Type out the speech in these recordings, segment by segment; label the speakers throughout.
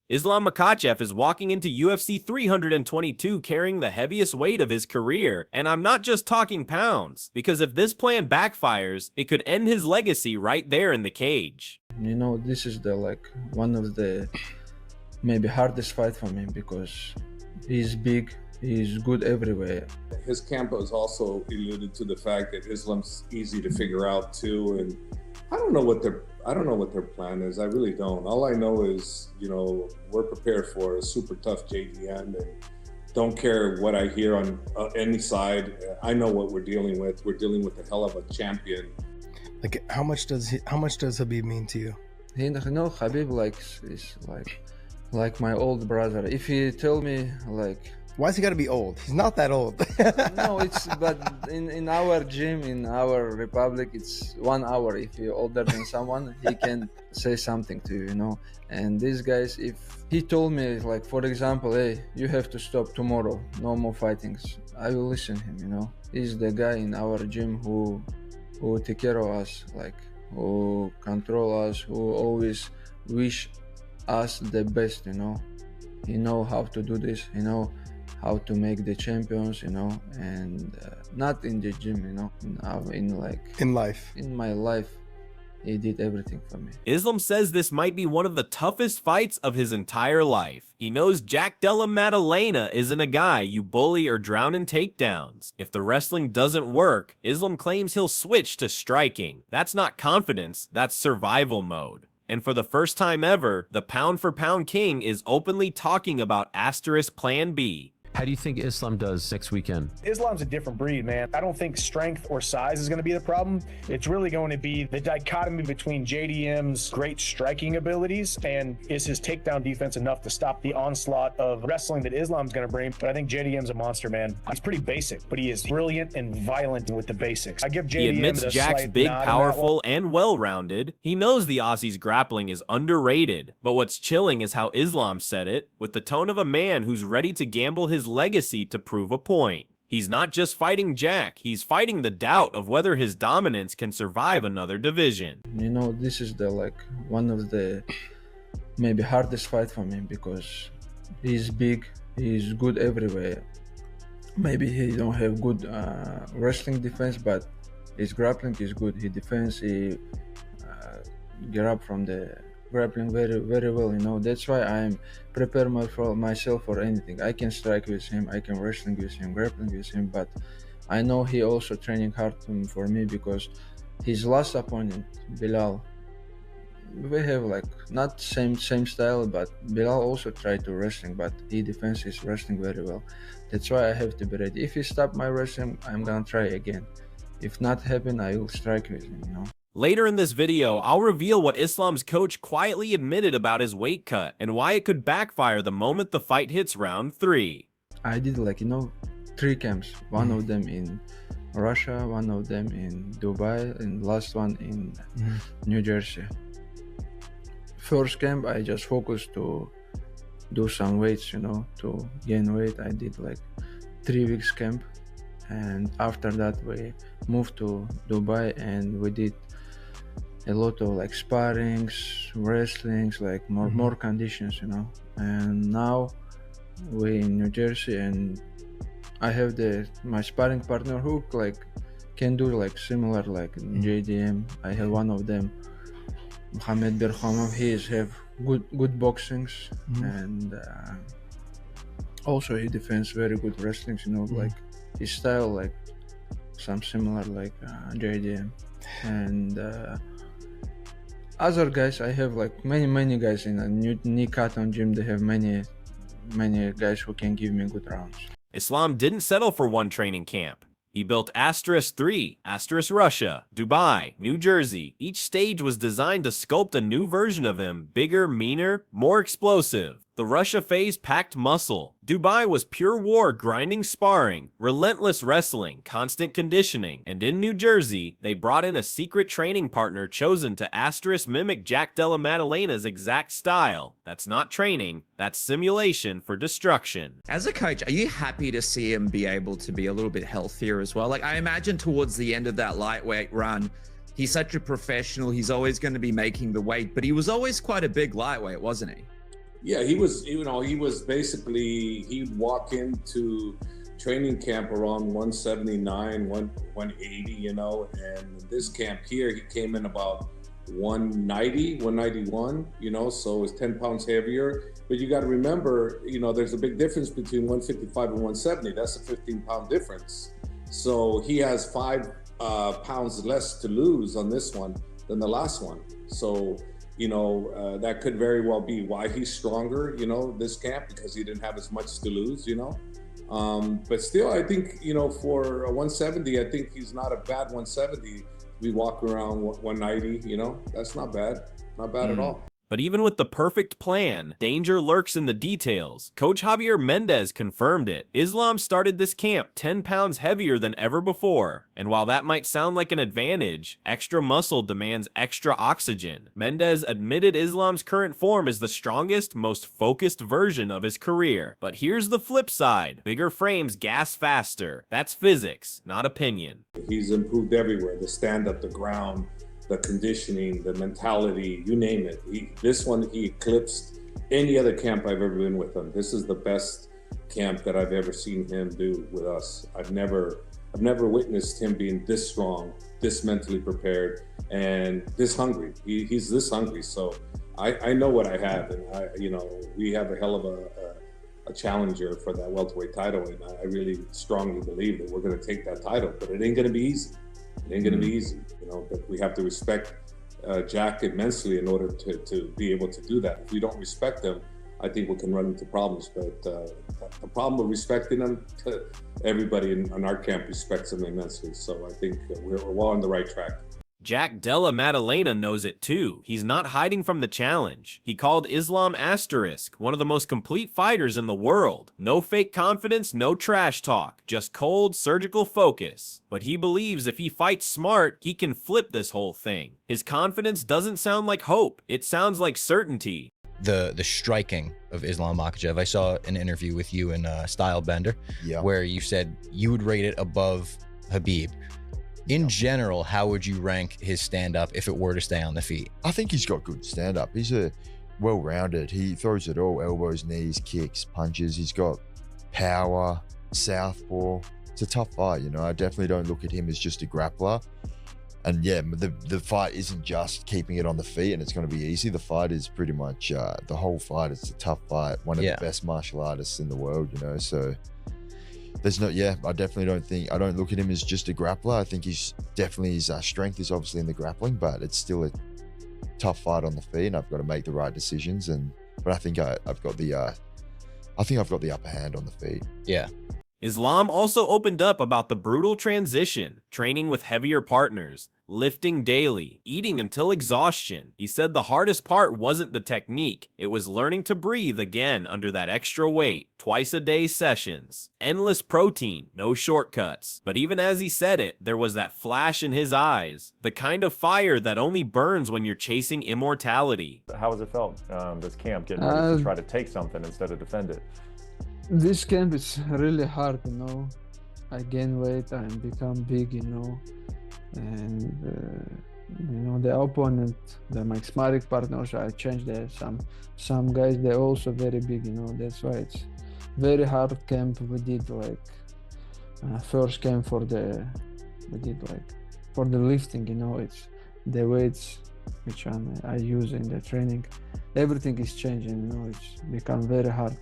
Speaker 1: Islam Makhachev is walking into UFC 322 carrying the heaviest weight of his career, and I'm not just talking pounds, because if this plan backfires, it could end his legacy right there in the cage.
Speaker 2: You know, this is one of the maybe hardest fight for me because he's big, he's good everywhere.
Speaker 3: His camp has also alluded to the fact that Islam's easy to figure out too, and I don't know what their plan is. I really don't. All I know is, you know, we're prepared for a super tough JDM, and don't care what I hear on any side. I know what we're dealing with. We're dealing with a hell of a champion.
Speaker 4: Like, how much does Khabib mean to you?
Speaker 2: You know, Khabib is like my old brother. If he tell me like,
Speaker 4: why's he got to be old? He's not that old.
Speaker 2: No, but in our gym, in our republic, it's 1 hour. If you're older than someone, he can say something to you, you know. And these guys, if he told me, like, for example, hey, you have to stop tomorrow, no more fightings, I will listen to him, you know. He's the guy in our gym who take care of us, like, who control us, who always wish us the best, you know. He know how to do this, you know, how to make the champions, you know, and not in the gym, you know, in my life, he did everything for me.
Speaker 1: Islam says this might be one of the toughest fights of his entire life. He knows Jack Della Maddalena isn't a guy you bully or drown in takedowns. If the wrestling doesn't work, Islam claims he'll switch to striking. That's not confidence, that's survival mode. And for the first time ever, the pound-for-pound king is openly talking about * Plan B.
Speaker 5: How do you think Islam does next weekend?
Speaker 6: Islam's a different breed, man. I don't think strength or size is going to be the problem. It's really going to be the dichotomy between JDM's great striking abilities and is his takedown defense enough to stop the onslaught of wrestling that Islam's going to bring. But I think JDM's a monster, man. He's pretty basic, but he is brilliant and violent with the basics. I give JDM
Speaker 1: He admits Jack's big, powerful, and well-rounded. He knows the Aussie's grappling is underrated. But what's chilling is how Islam said it, with the tone of a man who's ready to gamble his legacy to prove a point. He's not just fighting Jack, he's fighting the doubt of whether his dominance can survive another division.
Speaker 2: You know, this is one of the maybe hardest fight for me because he's big, he's good everywhere. Maybe he don't have good wrestling defense, but his grappling is good. He defends, he get up from the grappling very, very well, you know. That's why I'm prepare myself for anything. I can strike with him, I can wrestling with him, grappling with him, but I know he also training hard for me because his last opponent, Bilal, we have like not same style, but Bilal also tried to wrestling, but he defends his wrestling very well. That's why I have to be ready. If he stop my wrestling, I'm gonna try again. If not happen, I will strike with him, you know.
Speaker 1: Later in this video, I'll reveal what Islam's coach quietly admitted about his weight cut and why it could backfire the moment the fight hits round 3.
Speaker 2: I did 3 camps, one of them in Russia, one of them in Dubai, and last one in New Jersey. First camp, I just focused to do some weights, you know, to gain weight. I did 3 weeks camp, and after that we moved to Dubai and we did a lot of sparrings, wrestlings, more conditions, you know. And now we in New Jersey, and I have my sparring partner who can do similar JDM. I have one of them, Mohamed Berhamov. He have good boxings, and also he defends very good wrestling, you know. His style some similar JDM. And other guys, I have many guys in a new Cotton gym. They have many guys who can give me good rounds.
Speaker 1: Islam didn't settle for one training camp. He built *3, Russia, Dubai, New Jersey. Each stage was designed to sculpt a new version of him, bigger, meaner, more explosive. The Russia phase packed muscle. Dubai was pure war, grinding sparring, relentless wrestling, constant conditioning. And in New Jersey, they brought in a secret training partner chosen to * mimic Jack Della Maddalena's exact style. That's not training, that's simulation for destruction.
Speaker 7: As a coach, are you happy to see him be able to be a little bit healthier as well? I imagine towards the end of that lightweight run, he's such a professional, he's always going to be making the weight, but he was always quite a big lightweight, wasn't he?
Speaker 3: Yeah, he was, he was basically, he'd walk into training camp around 179, 180, and this camp here, he came in about 190, 191, so it's 10 pounds heavier. But you got to remember, there's a big difference between 155 and 170. That's a 15-pound difference. So he has 5 pounds less to lose on this one than the last one. So, that could very well be why he's stronger, this camp, because he didn't have as much to lose, But still, I think, for a 170, I think he's not a bad 170. We walk around 190, that's not bad. Not bad at all.
Speaker 1: But even with the perfect plan, danger lurks in the details. Coach Javier Mendez confirmed it. Islam started this camp 10 pounds heavier than ever before. And while that might sound like an advantage, extra muscle demands extra oxygen. Mendez admitted Islam's current form is the strongest, most focused version of his career. But here's the flip side. Bigger frames gas faster. That's physics, not opinion.
Speaker 3: He's improved everywhere. The stand-up, the ground, the conditioning, the mentality, you name it. This one, he eclipsed any other camp I've ever been with him. This is the best camp that I've ever seen him do with us. I've never witnessed him being this strong, this mentally prepared, and this hungry. He's this hungry. So I know what I have, and we have a hell of a challenger for that welterweight title, and I really strongly believe that we're going to take that title, but it ain't going to be easy. It ain't going to be easy, but we have to respect Jack immensely in order to be able to do that. If we don't respect him, I think we can run into problems. But the problem with respecting him, everybody in our camp respects him immensely. So I think we're well on the right track.
Speaker 1: Jack Della Maddalena knows it too. He's not hiding from the challenge. He called Islam Asterisk one of the most complete fighters in the world. No fake confidence, no trash talk, just cold surgical focus. But he believes if he fights smart, he can flip this whole thing. His confidence doesn't sound like hope. It sounds like certainty.
Speaker 8: The striking of Islam Makhachev. I saw an interview with you in Style Bender where you said you would rate it above Khabib. In general, how would you rank his stand-up if it were to stay on the feet?
Speaker 9: I think he's got good stand-up. He's a well-rounded. He throws it all: elbows, knees, kicks, punches. He's got power, southpaw. It's a tough fight, I definitely don't look at him as just a grappler. And yeah, the fight isn't just keeping it on the feet and it's going to be easy. The fight is pretty much the whole fight. It's a tough fight. One of the best martial artists in the world, so there's I definitely don't look at him as just a grappler. I think his strength is obviously in the grappling, but it's still a tough fight on the feet, and I've got to make the right decisions. But I think I've got the upper hand on the feet.
Speaker 8: Yeah.
Speaker 1: Islam also opened up about the brutal transition, training with heavier partners, lifting daily, eating until exhaustion. He said the hardest part wasn't the technique, it was learning to breathe again under that extra weight, twice-a-day sessions, endless protein, no shortcuts. But even as he said it, there was that flash in his eyes, the kind of fire that only burns when you're chasing immortality.
Speaker 10: How has it felt, this camp, getting ready to try to take something instead of defend it?
Speaker 2: This camp is really hard, I gain weight and become big, and the opponent, my sparring partners, I changed there. Some guys, they're also very big, that's why it's very hard camp. We did first camp for the lifting, it's the weights which I use in the training. Everything is changing, it's become very hard.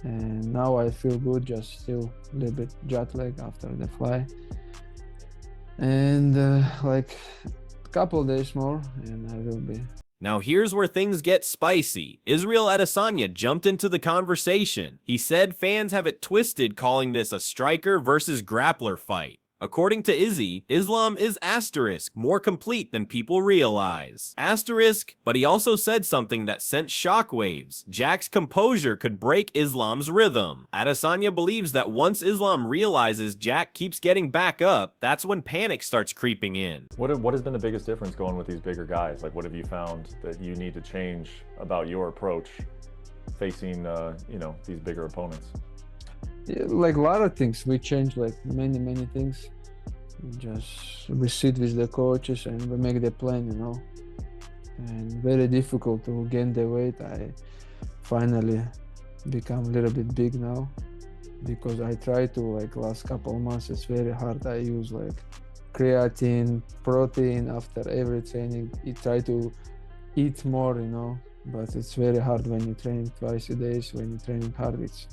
Speaker 2: And now I feel good, just still a little bit jet lag after the fly. And a couple days more and I will be.
Speaker 1: Now here's where things get spicy. Israel Adesanya jumped into the conversation. He said fans have it twisted calling this a striker versus grappler fight. According to Izzy, Islam is asterisk more complete than people realize. Asterisk, but he also said something that sent shockwaves. Jack's composure could break Islam's rhythm. Adesanya believes that once Islam realizes Jack keeps getting back up, that's when panic starts creeping in.
Speaker 10: What has been the biggest difference going with these bigger guys? What have you found that you need to change about your approach facing, these bigger opponents?
Speaker 2: Yeah, a lot of things. We changed many things. We sit with the coaches and we make the plan, and very difficult to gain the weight. finally become a little bit big now, because I try to, like, last couple months it's very hard. I use like creatine, protein after every training. You try to eat more, you know, but it's very hard when you train twice a day. So when you're training hard, it's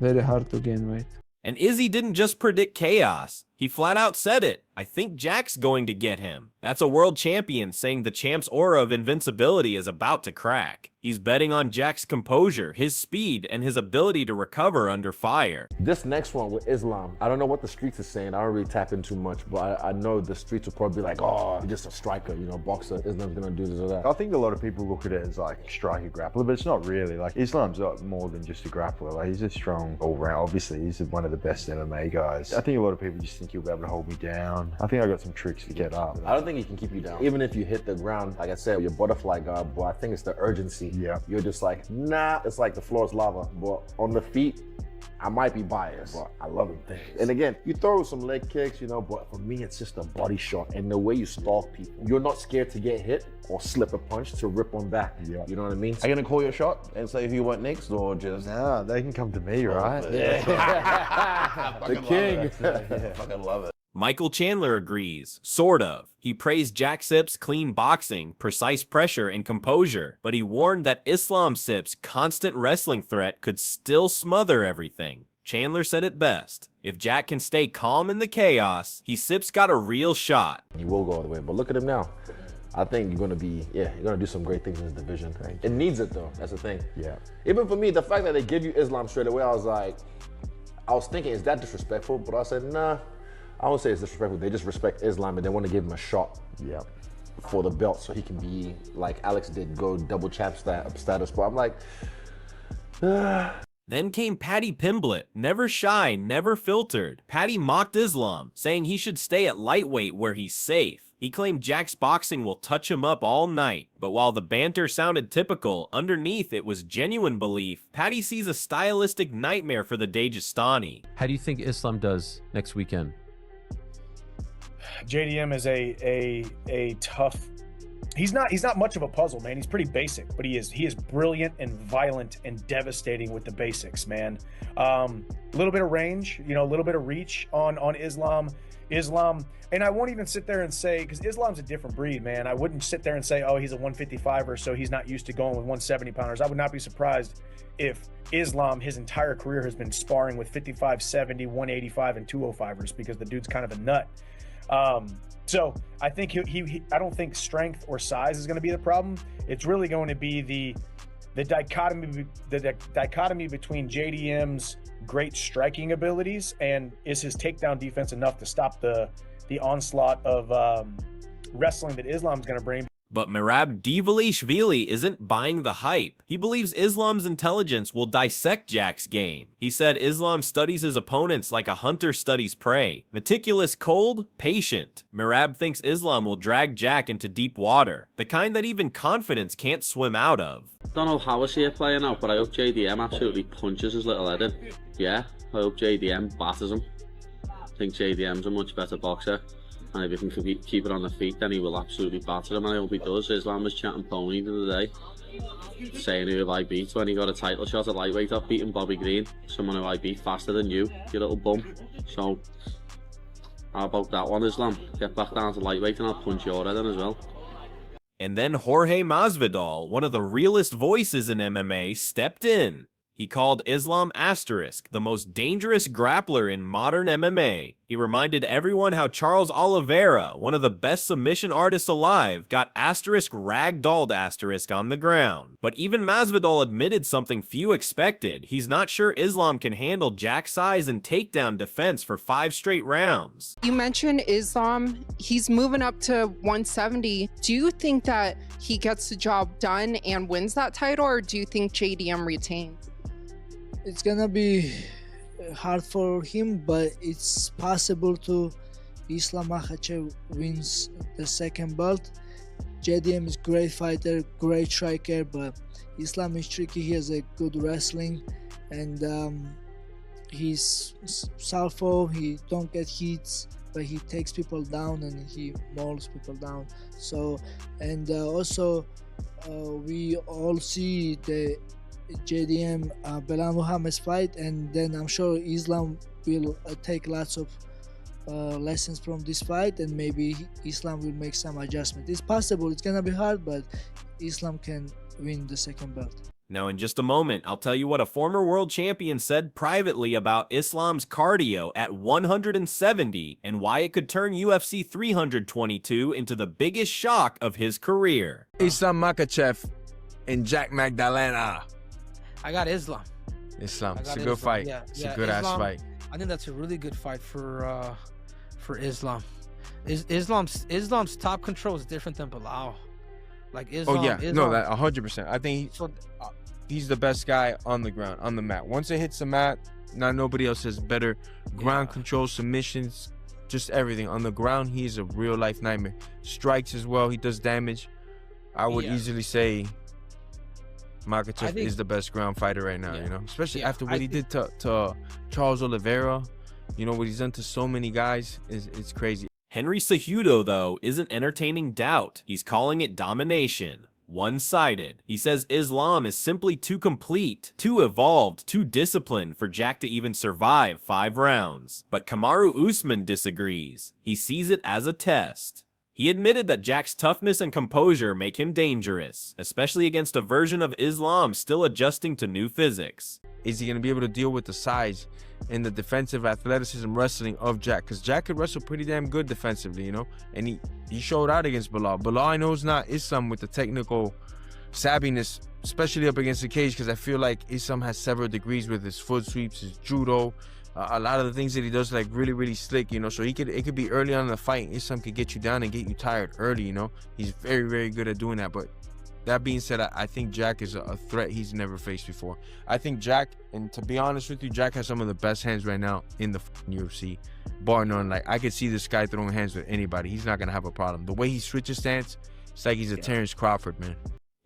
Speaker 2: very hard to gain weight.
Speaker 1: And Izzy didn't just predict chaos. He flat out said it. I think Jack's going to get him. That's a world champion saying the champ's aura of invincibility is about to crack. He's betting on Jack's composure, his speed, and his ability to recover under fire.
Speaker 11: This next one with Islam, I don't know what the streets are saying. I don't really tap in too much, but I know the streets will probably be like, oh, you're just a striker, you know, boxer. Islam's gonna do this or that.
Speaker 9: I think a lot of people look at it as like striker grappler, but it's not really. Like, Islam's more than just a grappler. Like, he's a strong all-round. Obviously, he's one of the best MMA guys. I think a lot of people just think he'll be able to hold me down. I think I got some tricks to get up.
Speaker 11: I don't think he can keep you down. Even if you hit the ground, like I said, your butterfly guard, but I think it's the urgency.
Speaker 9: Yeah.
Speaker 11: You're just like, nah, it's like the floor is lava. But on the feet, I might be biased, but I love them things. And again, you throw some leg kicks, you know, but for me, it's just a body shot. And the way you stalk people, you're not scared to get hit or slip a punch to rip one back. Yeah. You know what I mean?
Speaker 12: Are you gonna call your shot and say who you want next, or just?
Speaker 9: Nah, they can come to me, right?
Speaker 12: The
Speaker 11: king.
Speaker 12: Fucking love it.
Speaker 1: Michael Chandler agrees, sort of. He praised Jack Sip's clean boxing, precise pressure, and composure, but he warned that Islam Sip's constant wrestling threat could still smother everything. Chandler said it best. If Jack can stay calm in the chaos, Sip's got a real shot.
Speaker 11: You will go all the way, but look at him now. I think you're gonna be, you're gonna do some great things in this division. It needs it though, that's the thing.
Speaker 9: Yeah.
Speaker 11: Even for me, the fact that they give you Islam straight away, I was thinking, is that disrespectful? But I said, nah. I won't say it's disrespectful. They just respect Islam and they want to give him a shot for the belt so he can be, like Alex did, go double champ status. But I'm like,
Speaker 1: Then came Paddy Pimblett, never shy, never filtered. Paddy mocked Islam, saying he should stay at lightweight where he's safe. He claimed Jack's boxing will touch him up all night, but while the banter sounded typical, underneath it was genuine belief. Paddy sees a stylistic nightmare for the Dagestani.
Speaker 5: How do you think Islam does next weekend?
Speaker 6: JDM is a tough. He's not much of a puzzle, man. He's pretty basic, but he is brilliant and violent and devastating with the basics, man. A little bit of range, you know, a little bit of reach on Islam, and I won't even sit there and say, because Islam's a different breed, man. I wouldn't sit there and say, oh, he's a 155er, so he's not used to going with 170 pounders. I would not be surprised if Islam, his entire career, has been sparring with 55, 70, 185, and 205ers, because the dude's kind of a nut. So I think I don't think strength or size is going to be the problem. It's really going to be the dichotomy between JDM's great striking abilities and is his takedown defense enough to stop the onslaught of wrestling that Islam's going to bring.
Speaker 1: But Merab Dvalishvili isn't buying the hype. He believes Islam's intelligence will dissect Jack's game. He said Islam studies his opponents like a hunter studies prey. Meticulous, cold, patient. Merab thinks Islam will drag Jack into deep water, the kind that even confidence can't swim out of.
Speaker 13: Don't know how I see it playing out, but I hope JDM absolutely punches his little head in. Yeah, I hope JDM batters him. I think JDM's a much better boxer. And if he can keep it on the feet, then he will absolutely batter him, and I hope he does. Islam was chatting pony the other day, saying who have I beat when he got a title shot at lightweight off beating Bobby Green, someone who I beat faster than you little bum. So, how about that one, Islam? Get back down to lightweight and I'll punch your head in as well.
Speaker 1: And then Jorge Masvidal, one of the realest voices in MMA, stepped in. He called Islam Asterisk the most dangerous grappler in modern MMA. He reminded everyone how Charles Oliveira, one of the best submission artists alive, got Asterisk ragdolled Asterisk on the ground. But even Masvidal admitted something few expected. He's not sure Islam can handle Jack's size and takedown defense for 5 straight rounds.
Speaker 14: You mentioned Islam. He's moving up to 170. Do you think that he gets the job done and wins that title, or do you think JDM retains?
Speaker 15: It's gonna be hard for him, but it's possible to Islam Makhachev wins the second belt. JDM is great fighter, great striker, but Islam is tricky. He has a good wrestling, and he's southpaw. He don't get hits, but he takes people down and he mauls people down. So, and also we all see the JDM Belal Muhammad's fight, and then I'm sure Islam will take lots of lessons from this fight, and maybe Islam will make some adjustment. It's possible. It's gonna be hard, but Islam can win the second belt.
Speaker 1: Now, in just a moment, I'll tell you what a former world champion said privately about Islam's cardio at 170 and why it could turn UFC 322 into the biggest shock of his career.
Speaker 16: Islam Makhachev and Jack Magdalena.
Speaker 17: I got Islam.
Speaker 16: Islam. It's a good fight.
Speaker 17: Yeah,
Speaker 16: it's a good ass fight.
Speaker 17: I think that's a really good fight for Islam. Islam's top control is different than Belal. Like Islam.
Speaker 16: Oh yeah,
Speaker 17: Islam,
Speaker 16: no, that 100%. I think he's the best guy on the ground, on the mat. Once it hits the mat, nobody else has better ground control, submissions, just everything. On the ground, he's a real life nightmare. Strikes as well, he does damage. I would easily say Makhachev is the best ground fighter right now, you know, especially after what he did to Charles Oliveira. You know, what he's done to so many guys, it's crazy.
Speaker 1: Henry Cejudo, though, isn't entertaining doubt. He's calling it domination. One-sided. He says Islam is simply too complete, too evolved, too disciplined for Jack to even survive 5 rounds. But Kamaru Usman disagrees. He sees it as a test. He admitted that Jack's toughness and composure make him dangerous, especially against a version of Islam still adjusting to new physics.
Speaker 16: Is he going to be able to deal with the size and the defensive athleticism wrestling of Jack? Because Jack could wrestle pretty damn good defensively, you know, and he showed out against Belal. Belal, I know, is not Islam with the technical savviness, especially up against the cage, because I feel like Islam has several degrees with his foot sweeps, his judo, a lot of the things that he does, like really, really slick, you know. So it could be early on in the fight. Islam could get you down and get you tired early, you know. He's very, very good at doing that. But that being said, I think Jack is a threat he's never faced before. I think Jack, and to be honest with you, Jack has some of the best hands right now in the UFC, bar none. Like, I could see this guy throwing hands with anybody. He's not gonna have a problem. The way he switches stance, it's like he's a Terrence Crawford, man.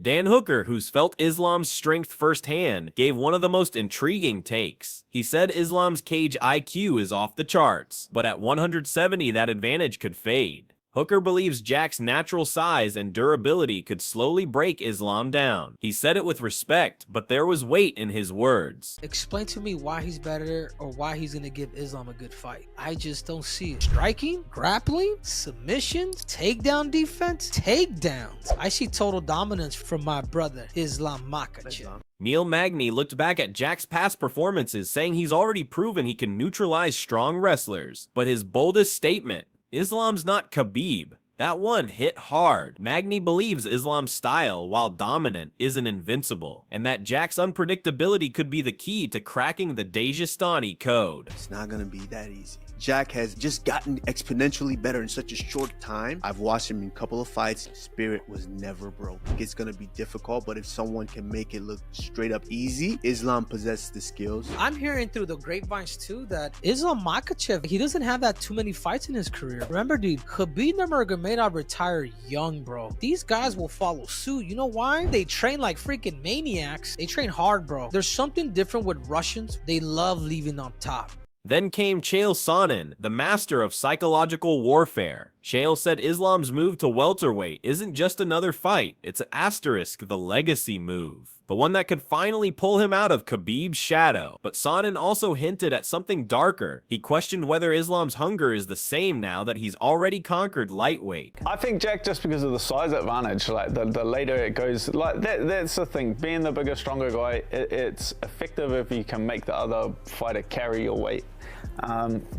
Speaker 1: Dan Hooker, who's felt Islam's strength firsthand, gave one of the most intriguing takes. He said Islam's cage IQ is off the charts, but at 170 that advantage could fade. Hooker believes Jack's natural size and durability could slowly break Islam down. He said it with respect, but there was weight in his words.
Speaker 17: Explain to me why he's better or why he's gonna give Islam a good fight. I just don't see it. Striking, grappling, submissions, takedown defense, takedowns. I see total dominance from my brother, Islam Makhachev.
Speaker 1: Neil Magny looked back at Jack's past performances, saying he's already proven he can neutralize strong wrestlers. But his boldest statement, Islam's not Khabib. That one hit hard. Magny believes Islam's style, while dominant, isn't invincible, and that Jack's unpredictability could be the key to cracking the Dagestani code.
Speaker 18: It's not gonna be that easy. Jack has just gotten exponentially better in such a short time. I've watched him in a couple of fights. Spirit was never broke. It's gonna be difficult, but if someone can make it look straight up easy, Islam possesses the skills.
Speaker 17: I'm hearing through the grapevines too that Islam Makhachev, he doesn't have that too many fights in his career. Remember, dude, Khabib Nurmagomedov retired young, bro. These guys will follow suit. You know why? They train like freaking maniacs. They train hard, bro. There's something different with Russians. They love leaving on top.
Speaker 1: Then came Chael Sonnen, the master of psychological warfare. Chael said Islam's move to welterweight isn't just another fight, it's an asterisk, the legacy move. But one that could finally pull him out of Khabib's shadow. But Sonnen also hinted at something darker. He questioned whether Islam's hunger is the same now that he's already conquered lightweight.
Speaker 19: I think Jack, just because of the size advantage, like the later it goes, like that's the thing. Being the bigger, stronger guy, it's effective if you can make the other fighter carry your weight.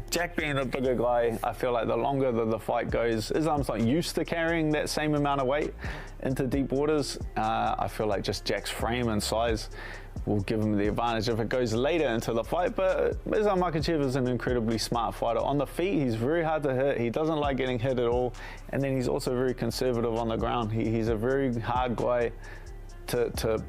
Speaker 19: Jack being a bigger guy, I feel like the longer the fight goes, Islam's not used to carrying that same amount of weight into deep waters. I feel like just Jack's frame and size will give him the advantage if it goes later into the fight. But Islam Makhachev is an incredibly smart fighter. On the feet, he's very hard to hit. He doesn't like getting hit at all. And then he's also very conservative on the ground. He's a very hard guy to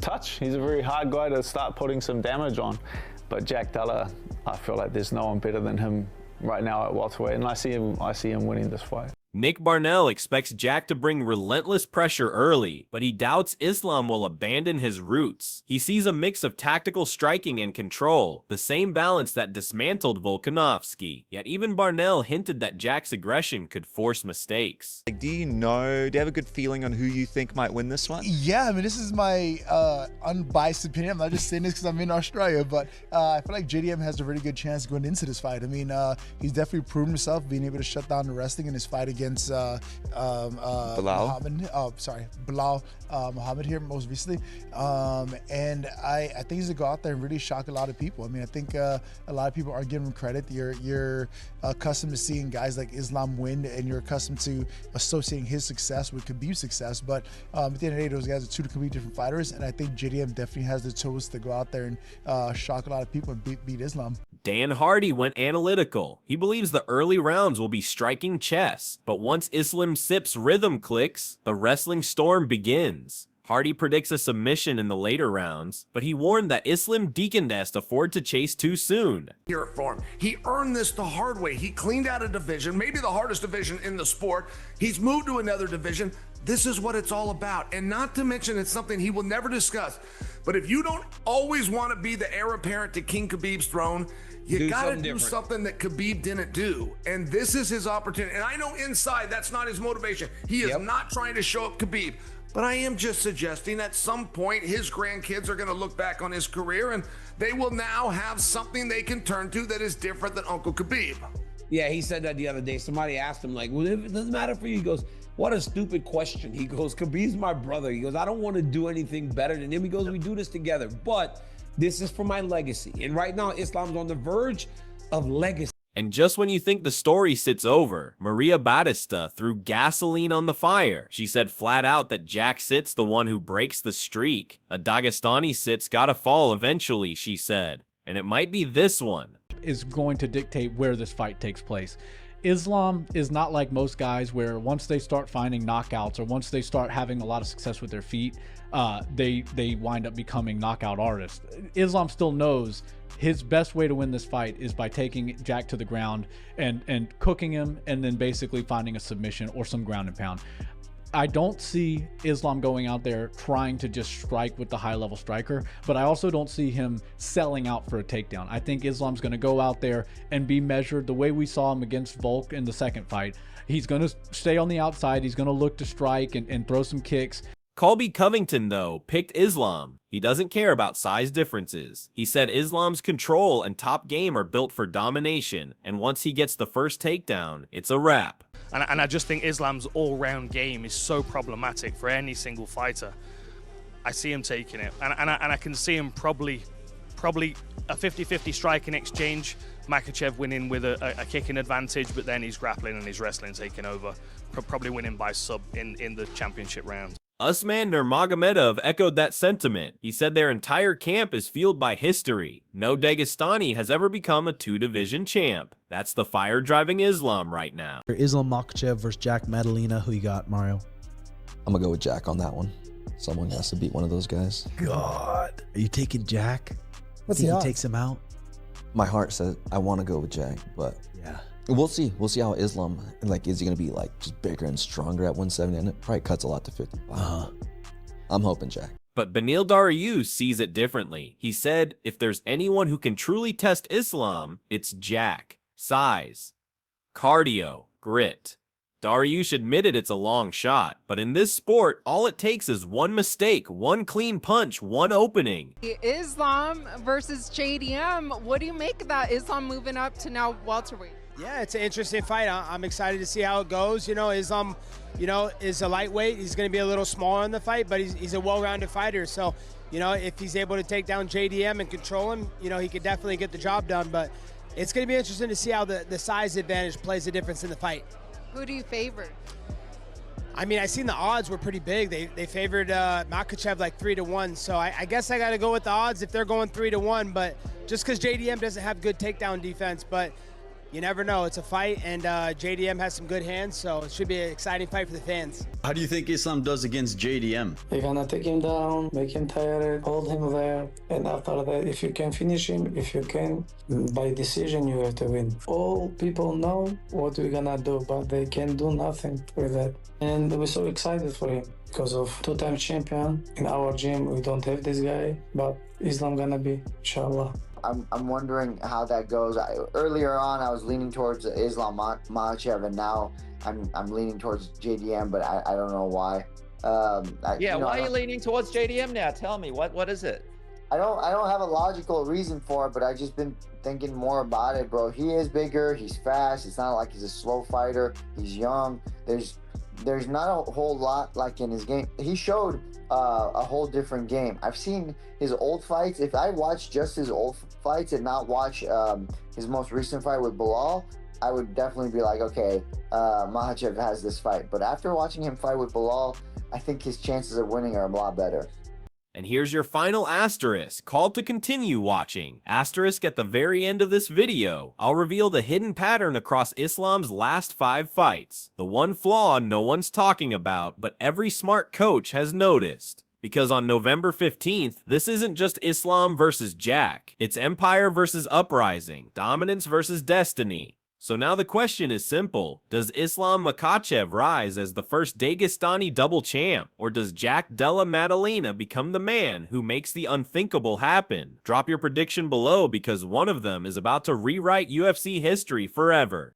Speaker 19: touch. He's a very hard guy to start putting some damage on. But Jack Della, I feel like there's no one better than him right now at welterweight, and I see him winning this fight.
Speaker 1: Nick Barnell expects Jack to bring relentless pressure early, but he doubts Islam will abandon his roots. He sees a mix of tactical striking and control, the same balance that dismantled Volkanovski. Yet even Barnell hinted that Jack's aggression could force mistakes.
Speaker 20: Do you have a good feeling on who you think might win this one?
Speaker 21: Yeah, I mean, this is my unbiased opinion. I'm not just saying this because I'm in Australia, but I feel like JDM has a really good chance going into this fight. I mean, he's definitely proven himself being able to shut down the wrestling in his fight against Bilal Muhammad here most recently, and I think he's gonna go out there and really shock a lot of people. I mean, I think a lot of people aren't giving him credit. You're accustomed to seeing guys like Islam win, and you're accustomed to associating his success with Khabib's success. But at the end of the day, those guys are two completely different fighters, and I think JDM definitely has the tools to go out there and shock a lot of people and beat Islam.
Speaker 1: Dan Hardy went analytical. He believes the early rounds will be striking chess, but once Islam Sip's rhythm clicks, the wrestling storm begins. Hardy predicts a submission in the later rounds, but he warned that Islam deaconess afford to chase too soon.
Speaker 22: Hear it for him. He earned this the hard way. He cleaned out a division, maybe the hardest division in the sport. He's moved to another division. This is what it's all about. And not to mention, it's something he will never discuss. But if you don't always want to be the heir apparent to King Khabib's throne, you gotta do something that Khabib didn't do. And this is his opportunity. And I know inside that's not his motivation. He is not trying to show up Khabib. But I am just suggesting at some point his grandkids are going to look back on his career and they will now have something they can turn to that is different than Uncle Khabib.
Speaker 23: Yeah, he said that the other day. Somebody asked him, like, well, if it doesn't matter for you, he goes, what a stupid question. He goes, Khabib's my brother. He goes, I don't want to do anything better than him. He goes, we do this together, but this is for my legacy. And right now, Islam's on the verge of legacy.
Speaker 1: And just when you think the story sits over, Maria Batista threw gasoline on the fire. She said flat out that Jack Sit's the one who breaks the streak. A Dagestani Sit's gotta fall eventually, she said. And it might be this one.
Speaker 24: Is going to dictate where this fight takes place. Islam is not like most guys where once they start finding knockouts or once they start having a lot of success with their feet, they wind up becoming knockout artists. Islam still knows his best way to win this fight is by taking Jack to the ground and cooking him and then basically finding a submission or some ground and pound. I don't see Islam going out there trying to just strike with the high-level striker, but I also don't see him selling out for a takedown. I think Islam's going to go out there and be measured the way we saw him against Volk in the second fight. He's going to stay on the outside. He's going to look to strike and throw some kicks.
Speaker 1: Colby Covington, though, picked Islam. He doesn't care about size differences. He said Islam's control and top game are built for domination, and once he gets the first takedown, it's a wrap.
Speaker 25: And I just think Islam's all-round game is so problematic for any single fighter. I see him taking it, and I can see him probably a 50-50 striking exchange. Makhachev winning with a kicking advantage, but then he's grappling and his wrestling taking over. Probably winning by sub in the championship round.
Speaker 1: Usman Nurmagomedov echoed that sentiment. He said their entire camp is fueled by history. No Dagestani has ever become a two-division champ. That's the fire driving Islam right now.
Speaker 26: Islam Makhachev versus Jack Maddalena. Who you got, Mario?
Speaker 27: I'm gonna go with Jack on that one. Someone has to beat one of those guys.
Speaker 26: God, are you taking Jack?
Speaker 4: What's
Speaker 26: Think
Speaker 4: the
Speaker 26: he
Speaker 4: odds?
Speaker 26: takes him out?
Speaker 27: My heart says I want to go with Jack, but
Speaker 26: yeah,
Speaker 27: we'll see. We'll see how Islam, like, is he gonna be like just bigger and stronger at 170? And it probably cuts a lot to 55. I'm hoping Jack.
Speaker 1: But Beneil Dariush sees it differently. He said if there's anyone who can truly test Islam, it's Jack. Size, cardio, grit. Dariush admitted it's a long shot, but in this sport, all it takes is one mistake, one clean punch, one opening.
Speaker 14: Islam versus JDM. What do you make of that? Islam moving up to now welterweight.
Speaker 28: Yeah, it's an interesting fight. I'm excited to see how it goes. You know, Islam, is a lightweight. He's going to be a little smaller in the fight, but he's a well-rounded fighter. So, if he's able to take down JDM and control him, he could definitely get the job done. But it's going to be interesting to see how the size advantage plays a difference in the fight.
Speaker 14: Who do you favor?
Speaker 28: I mean, I seen the odds were pretty big. They favored Makhachev like 3-1. So I guess I got to go with the odds if they're going 3-1. But just because JDM doesn't have good takedown defense, but you never know. It's a fight, and JDM has some good hands, so it should be an exciting fight for the fans.
Speaker 2: How do you think Islam does against JDM?
Speaker 3: You're gonna take him down, make him tired, hold him there, and after that, if you can finish him, if you can, by decision, you have to win. All people know what we're gonna do, but they can do nothing with that. And we're so excited for him because of two-time champion. In our gym, we don't have this guy, but Islam gonna be, inshallah.
Speaker 7: I'm wondering how that goes. Earlier on, I was leaning towards Islam Makhachev, and now I'm leaning towards JDM, but I don't know why.
Speaker 8: Why are you leaning towards JDM now? Tell me, what is it?
Speaker 7: I don't have a logical reason for it, but I've just been thinking more about it, bro. He is bigger, he's fast. It's not like he's a slow fighter. He's young. There's not a whole lot like in his game. He showed a whole different game. I've seen his old fights. If I watch just his old fights and not watch his most recent fight with Bilal, I would definitely be like, okay, Makhachev has this fight. But after watching him fight with Bilal, I think his chances of winning are a lot better.
Speaker 1: And here's your final asterisk, called to continue watching. Asterisk at the very end of this video. I'll reveal the hidden pattern across Islam's last 5 fights. The one flaw no one's talking about, but every smart coach has noticed. Because on November 15th, this isn't just Islam versus Jack. It's Empire versus Uprising, Dominance versus Destiny. So now the question is simple. Does Islam Makhachev rise as the first Dagestani double champ? Or does Jack Della Maddalena become the man who makes the unthinkable happen? Drop your prediction below because one of them is about to rewrite UFC history forever.